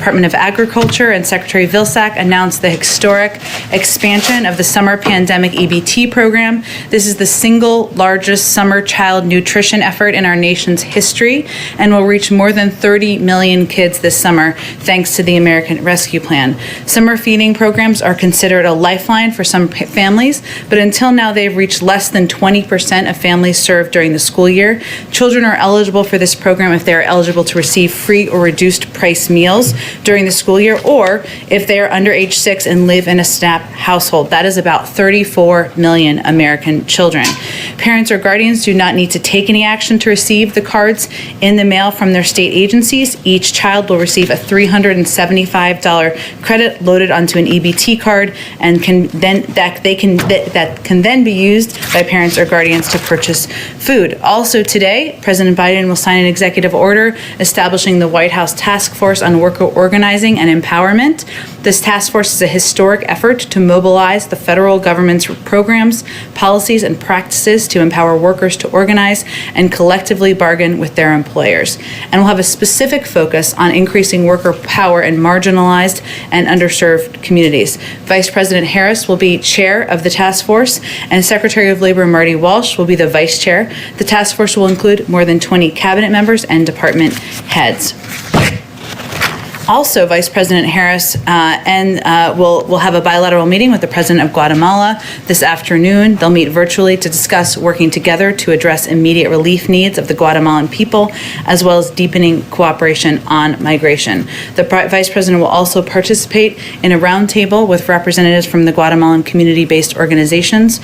Department of Agriculture and Secretary Vilsack announced the historic expansion of the summer pandemic EBT program. This is the single largest summer child nutrition effort in our nation's history and will reach more than 30 million kids this summer, thanks to the American Rescue Plan. Summer feeding programs are considered a lifeline for some families, but until now they've reached less than 20% of families served during the school year. Children are eligible for this program if they are eligible to receive free or reduced price meals during the school year, or if they are under age 6 and live in a SNAP household. That is about 34 million American children. Parents or guardians do not need to take any action to receive the cards in the mail from their state agencies. Each child will receive a $375 credit loaded onto an EBT card, and that can then be used by parents or guardians to purchase food. Also today, President Biden will sign an executive order establishing the White House Task Force on Worker Organizing and Empowerment. This task force is a historic effort to mobilize the federal government's programs, policies, and practices to empower workers to organize and collectively bargain with their employers. And will have a specific focus on increasing worker power in marginalized and underserved communities. Vice President Harris will be chair of the task force, and Secretary of Labor Marty Walsh will be the vice chair. The task force will include more than 20 cabinet members and department heads. Also, Vice President Harris will have a bilateral meeting with the President of Guatemala this afternoon. They'll meet virtually to discuss working together to address immediate relief needs of the Guatemalan people, as well as deepening cooperation on migration. The Vice President will also participate in a roundtable with representatives from the Guatemalan community-based organizations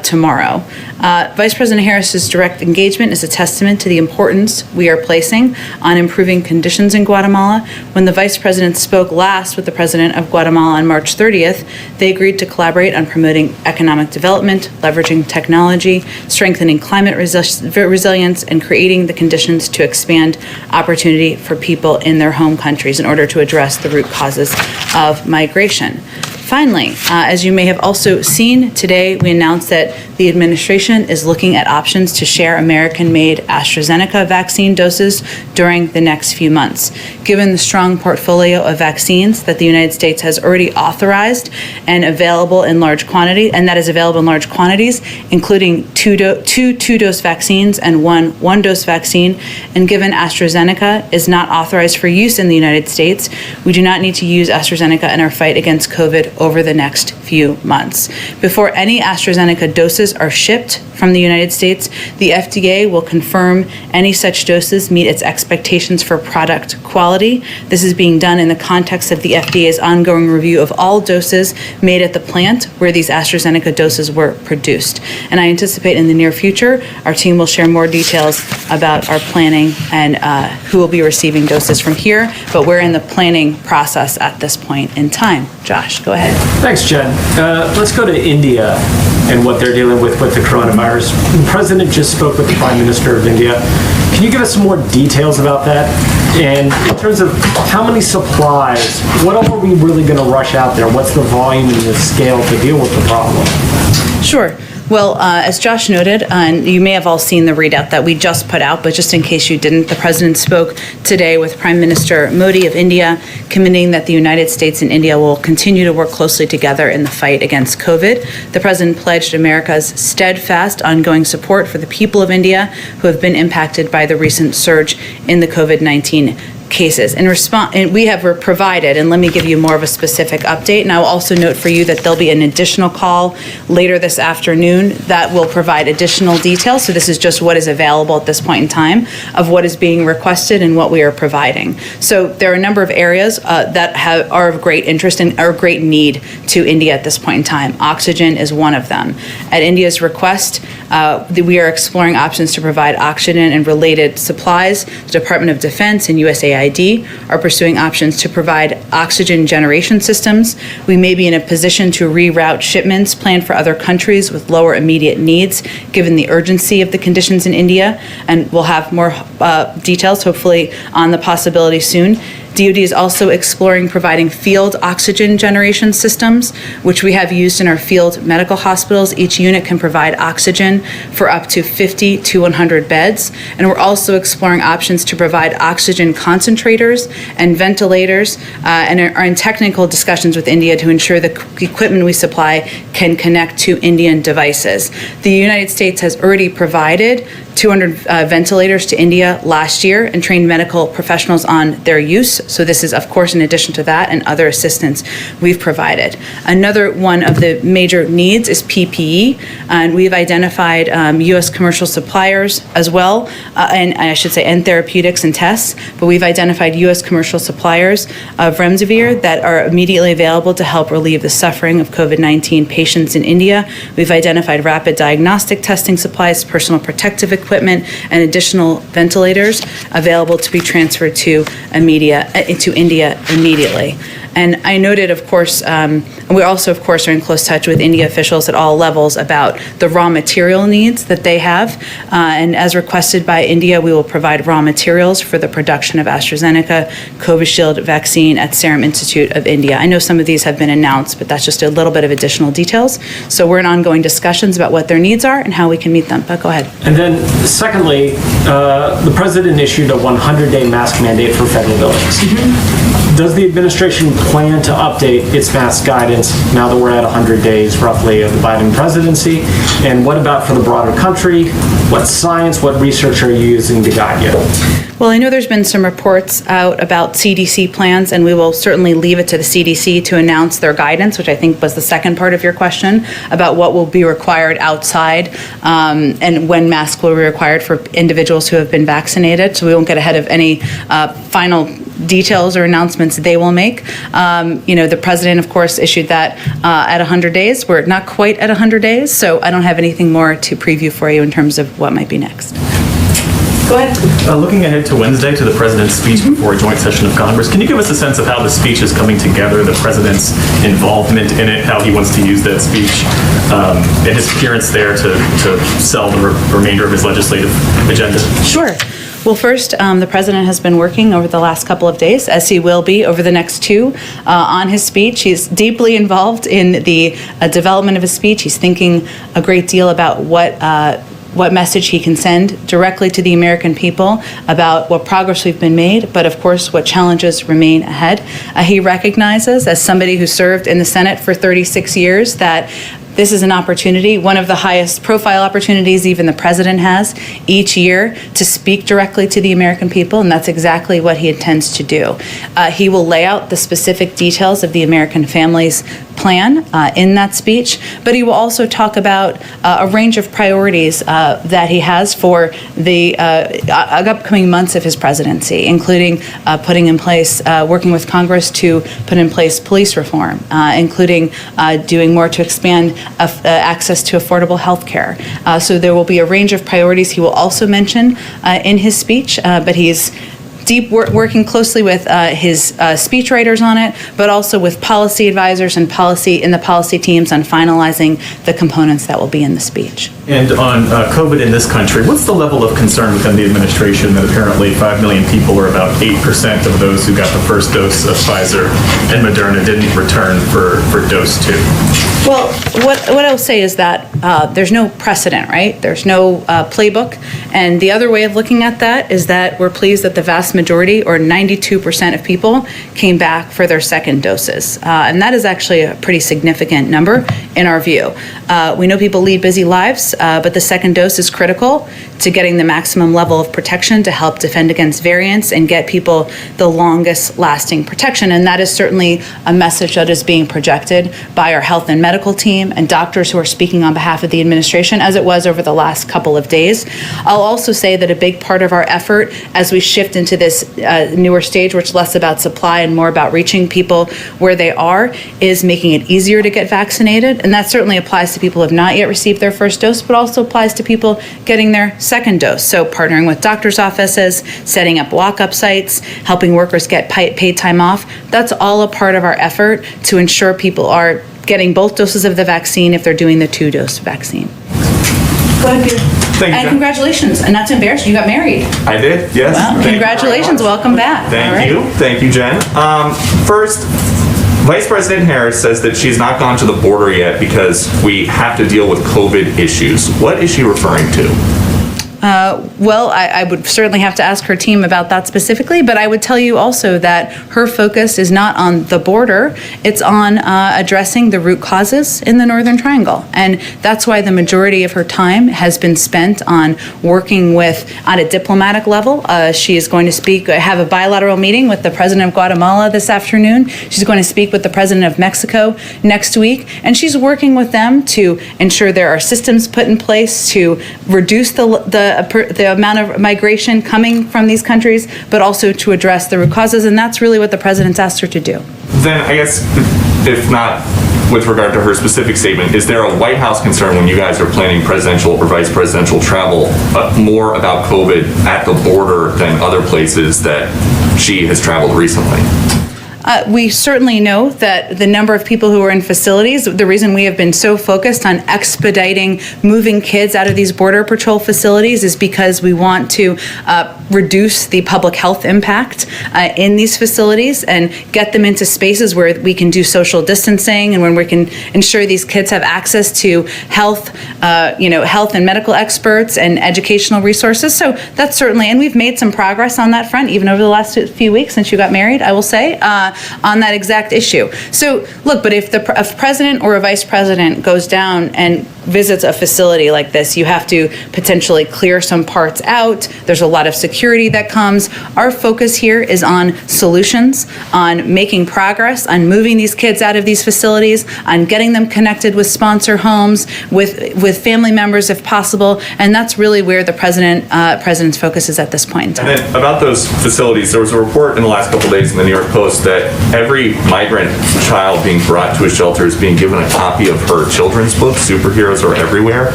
tomorrow. Vice President Harris's direct engagement is a testament to the importance we are placing on improving conditions in Guatemala. When the Vice President spoke last with the President of Guatemala on March 30th, they agreed to collaborate on promoting economic development, leveraging technology, strengthening climate resilience, and creating the conditions to expand opportunity for people in their home countries in order to address the root causes of migration. Finally, as you may have also seen today, we announced that the administration is looking at options to share American-made AstraZeneca vaccine doses during the next few months. Given the strong portfolio of vaccines that the United States has already authorized and available in large quantity, and that is available in large quantities, including two-dose vaccines and one-dose vaccine, and given AstraZeneca is not authorized for use in the United States, we do not need to use AstraZeneca in our fight against COVID over the next few months. Before any AstraZeneca doses are shipped from the United States, the FDA will confirm any such doses meet its expectations for product quality. This is being done in the context of the FDA's ongoing review of all doses made at the plant where these AstraZeneca doses were produced. And I anticipate in the near future, our team will share more details about our planning and who will be receiving doses from here, but we're in the planning process at this point in time. Josh, go ahead. Thanks, Jen. Let's go to India and what they're dealing with the coronavirus. The president just spoke with the Prime Minister of India. Can you give us some more details about that? And in terms of how many supplies, what are we really going to rush out there? What's the volume and the scale to deal with the problem? Sure. Well, as Josh noted, and you may have all seen the readout that we just put out, but just in case you didn't, the president spoke today with Prime Minister Modi of India, committing that the United States and India will continue to work closely together in the fight against COVID. The president pledged America's steadfast ongoing support for the people of India who have been impacted by the recent surge in the COVID-19 cases. In response, and we have provided, and let me give you more of a specific update, and I will also note for you that there'll be an additional call later this afternoon that will provide additional details. So this is just what is available at this point in time of what is being requested and what we are providing. So there are a number of areas that are of great interest and are great need to India at this point in time. Oxygen is one of them. At India's request, we are exploring options to provide oxygen and related supplies. The Department of Defense and USAID are pursuing options to provide oxygen generation systems. We may be in a position to reroute shipments planned for other countries with lower immediate needs, given the urgency of the conditions in India, and we'll have more details, hopefully, on the possibility soon. DoD is also exploring providing field oxygen generation systems, which we have used in our field medical hospitals. Each unit can provide oxygen for up to 50 to 100 beds. And we're also exploring options to provide oxygen concentrators and ventilators, and are in technical discussions with India to ensure the equipment we supply can connect to Indian devices. The United States has already provided 200 ventilators to India last year and trained medical professionals on their use. So this is, of course, in addition to that and other assistance we've provided. Another one of the major needs is PPE, and we've identified U.S. commercial suppliers as well, and I should say, and therapeutics and tests, but we've identified U.S. commercial suppliers of remdesivir that are immediately available to help relieve the suffering of COVID-19 patients in India. We've identified rapid diagnostic testing supplies, personal protective equipment, and additional ventilators available to be transferred to India immediately. And I noted, of course, we also, of course, are in close touch with India officials at all levels about the raw material needs that they have. And as requested by India, we will provide raw materials for the production of AstraZeneca Covishield vaccine at Serum Institute of India. I know some of these have been announced, but that's just a little bit of additional details. So we're in ongoing discussions about what their needs are and how we can meet them. But go ahead. And then secondly, the president issued a 100-day mask mandate for federal buildings. Does the administration plan to update its mask guidance now that we're at 100 days roughly of the Biden presidency? And what about for the broader country? What science, what research are you using to guide you? Well, I know there's been some reports out about CDC plans, and we will certainly leave it to the CDC to announce their guidance, which I think was the second part of your question, about what will be required outside and when masks will be required for individuals who have been vaccinated. So we won't get ahead of any final details or announcements they will make. The president, of course, issued that at 100 days. We're not quite at 100 days, so I don't have anything more to preview for you in terms of what might be next. Go ahead. Looking ahead to Wednesday, to the president's speech before a joint session of Congress, can you give us a sense of how the speech is coming together, the president's involvement in it, how he wants to use that speech, and his appearance there to sell the remainder of his legislative agenda? Sure. Well, first, the president has been working over the last couple of days, as he will be over the next two, on his speech. He's deeply involved in the development of his speech. He's thinking a great deal about what message he can send directly to the American people about what progress we've been made, but of course what challenges remain ahead. He recognizes, as somebody who served in the Senate for 36 years, that this is an opportunity, one of the highest profile opportunities even the president has each year, to speak directly to the American people, and that's exactly what he intends to do. He will lay out the specific details of the American Families Plan in that speech, but he will also talk about a range of priorities that he has for the upcoming months of his presidency, including putting in place, working with Congress to put in place police reform, including doing more to expand access to affordable health care. So there will be a range of priorities he will also mention in his speech, but he's working closely with his speechwriters on it, but also with policy advisors and the policy teams on finalizing the components that will be in the speech. And on COVID in this country, what's the level of concern within the administration that apparently 5 million people, or about 8% of those who got the first dose of Pfizer and Moderna, didn't return for dose 2? Well, what I'll say is that there's no precedent, right? There's no playbook. And the other way of looking at that is that we're pleased that the vast majority, or 92% of people, came back for their second doses. And that is actually a pretty significant number in our view. We know people lead busy lives, but the second dose is critical to getting the maximum level of protection to help defend against variants and get people the longest lasting protection. And that is certainly a message that is being projected by our health and medical team and doctors who are speaking on behalf of the administration, as it was over the last couple of days. I'll also say that a big part of our effort as we shift into this newer stage, which is less about supply and more about reaching people where they are, is making it easier to get vaccinated. And that certainly applies to people who have not yet received their first dose, but also applies to people getting their second dose. So partnering with doctors' offices, setting up walk-up sites, helping workers get paid time off, that's all a part of our effort to ensure people are getting both doses of the vaccine if they're doing the 2-dose vaccine. Go ahead, Peter. Thank you, And Jen. congratulations, and not to embarrass you, you got married. I did, yes. Well, Thank you very congratulations, much. welcome back. All right. Thank you, Jen. First, Vice President Harris says that she's not gone to the border yet because we have to deal with COVID issues. What is she referring to? Well, I would certainly have to ask her team about that specifically, but I would tell you also that her focus is not on the border, it's on addressing the root causes in the Northern Triangle. And that's why the majority of her time has been spent on working with, on a diplomatic level. She is going to have a bilateral meeting with the President of Guatemala this afternoon. She's going to speak with the President of Mexico next week, and she's working with them to ensure there are systems put in place to reduce the amount of migration coming from these countries, but also to address the root causes, and that's really what the president's asked her to do. Then I guess, if not with regard to her specific statement, is there a White House concern when you guys are planning presidential or vice presidential travel more about COVID at the border than other places that she has traveled recently? We certainly know that the number of people who are in facilities, the reason we have been so focused on expediting moving kids out of these Border Patrol facilities is because we want to reduce the public health impact in these facilities and get them into spaces where we can do social distancing and when we can ensure these kids have access to health, health and medical experts and educational resources. So that's certainly, and we've made some progress on that front, even over the last few weeks since you got married, I will say. On that exact issue. So look, but if a president or a vice president goes down and visits a facility like this, you have to potentially clear some parts out. There's a lot of security that comes. Our focus here is on solutions, on making progress, on moving these kids out of these facilities, on getting them connected with sponsor homes, with family members if possible, and that's really where the president's focus is at this point in time. And then about those facilities, there was a report in the last couple of days in the New York Post that every migrant child being brought to a shelter is being given a copy of her children's book, Superheroes Are Everywhere.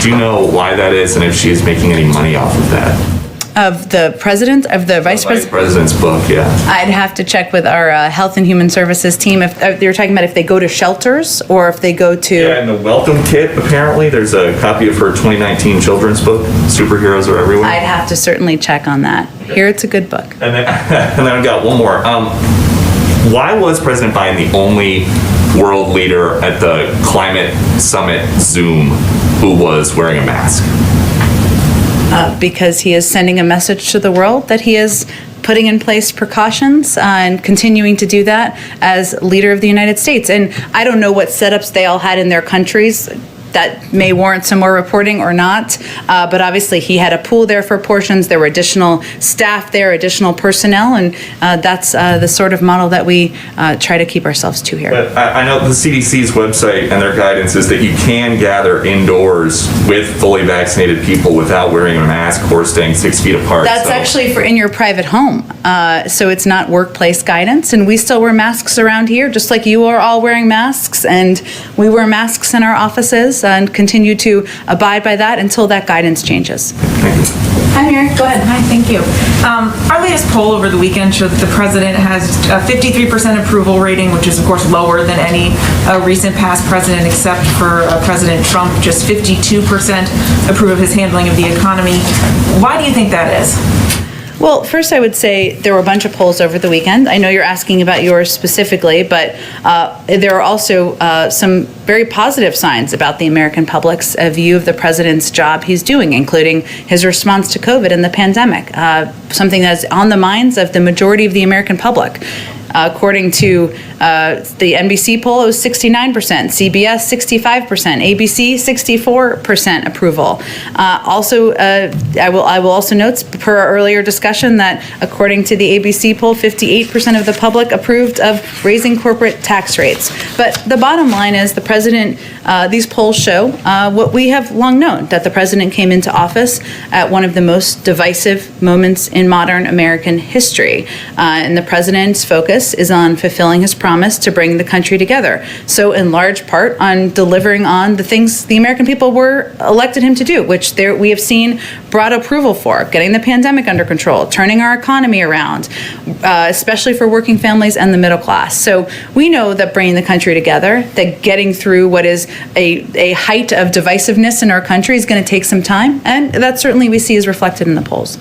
Do you know why that is and if she is making any money off of that? Of the president, of the vice president? President's book, yeah. I'd have to check with our Health and Human Services team if you're talking about if they go to shelters or if they go to... Yeah, in the welcome kit, apparently, there's a copy of her 2019 children's book, Superheroes Are Everywhere. I'd have to certainly check on that. Here, it's a good book. And then I've got one more. Why was President Biden the only world leader at the climate summit Zoom who was wearing a mask? Because he is sending a message to the world that he is putting in place precautions and continuing to do that as leader of the United States. And I don't know what setups they all had in their countries that may warrant some more reporting or not, but obviously he had a pool there for portions. There were additional staff there, additional personnel, and that's the sort of model that we try to keep ourselves to here. But I know the CDC's website and their guidance is that you can gather indoors with fully vaccinated people without wearing a mask or staying 6 feet apart. That's actually for in your private home. So it's not workplace guidance, and we still wear masks around here, just like you are all wearing masks, and we wear masks in our offices and continue to abide by that until that guidance changes. Hi, Mary. Go ahead. Hi, thank you. Our latest poll over the weekend showed that the president has a 53% approval rating, which is, of course, lower than any recent past president, except for President Trump. Just 52% approve of his handling of the economy. Why do you think that is? Well, first I would say there were a bunch of polls over the weekend. I know you're asking about yours specifically, but there are also some very positive signs about the American public's view of the president's job he's doing, including his response to COVID and the pandemic, something that's on the minds of the majority of the American public. According to the NBC poll, it was 69%, CBS 65%, ABC 64% approval. Also, I will also note, per our earlier discussion, that according to the ABC poll, 58% of the public approved of raising corporate tax rates. But the bottom line is the president, these polls show what we have long known, that the president came into office at one of the most divisive moments in modern American history. And the president's focus focus is on fulfilling his promise to bring the country together. So in large part on delivering on the things the American people were elected him to do, which we have seen broad approval for, getting the pandemic under control, turning our economy around, especially for working families and the middle class. So we know that bringing the country together, that getting through what is a height of divisiveness in our country is going to take some time, and that certainly we see is reflected in the polls.